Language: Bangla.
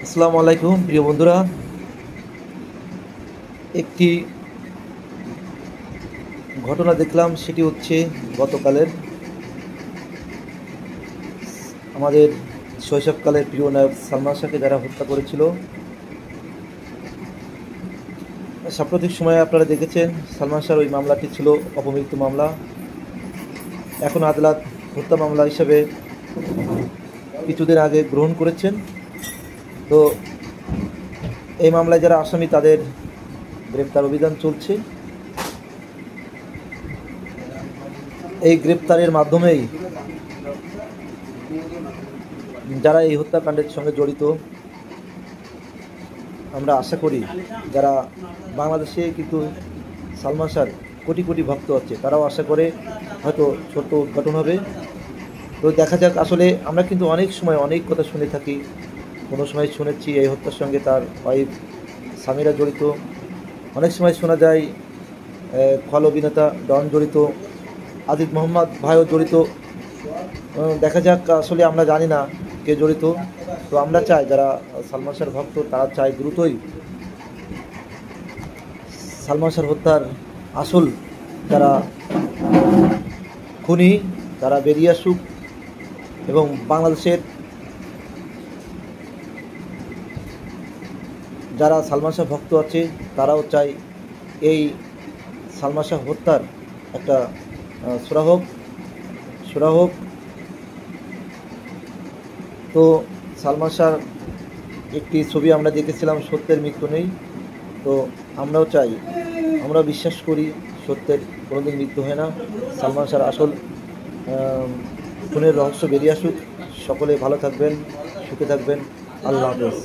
আসসালামু আলাইকুম প্রিয় বন্ধুরা। একটি ঘটনা দেখলাম, সেটি হচ্ছে গতকালের আমাদের শৈশবকালের প্রিয় নায়ক সালমান শাহকে যারা হত্যা করেছিল। সাম্প্রতিক সময়ে আপনারা দেখেছেন সালমান শাহর ওই মামলাটি ছিল অপমৃত্যু মামলা। এখন আদালত হত্যা মামলা হিসাবে কিছুদিন আগে গ্রহণ করেছেন। তো এই মামলায় যারা আসামি তাদের গ্রেপ্তার অভিযান চলছে। এই গ্রেপ্তারের মাধ্যমেই যারা এই হত্যাকাণ্ডের সঙ্গে জড়িত, আমরা আশা করি যারা বাংলাদেশে কিন্তু সালমান শাহর কোটি কোটি ভক্ত আছে, তারাও আশা করে হয়তো ছোট্ট উদ্ঘাটন হবে। তো দেখা যাক। আসলে আমরা কিন্তু অনেক সময় অনেক কথা শুনে থাকি। কোনো সময় শুনেছি এই হত্যার সঙ্গে তার ওয়াইফ সামিরা জড়িত, অনেক সময় শোনা যায় খল অভিনেতা ডন জড়িত, আজিজ মোহাম্মদ ভাইও জড়িত। দেখা যাক, আসলে আমরা জানি না কে জড়িত। তো আমরা চাই যারা সালমান শাহর ভক্ত তারা চাই দ্রুতই সালমান শাহর হত্যার আসল যারা খুনি তারা বেরিয়ে আসুক, এবং বাংলাদেশের যারা সালমান শাহ ভক্ত আছে তারাও চাই এই সালমান শাহ হত্যার একটা সুরাহ হোক। তো সালমান শাহর একটি ছবি আমরা দেখেছিলাম, সত্যের মৃত্যু নেই। তো আমরাও চাই, আমরা বিশ্বাস করি সত্যের কোনোদিন মৃত্যু হয় না। সালমান শাহর আসল খুনের রহস্য বেরিয়ে আসুক। সকলে ভালো থাকবেন, সুখে থাকবেন। আল্লাহ হাফেজ।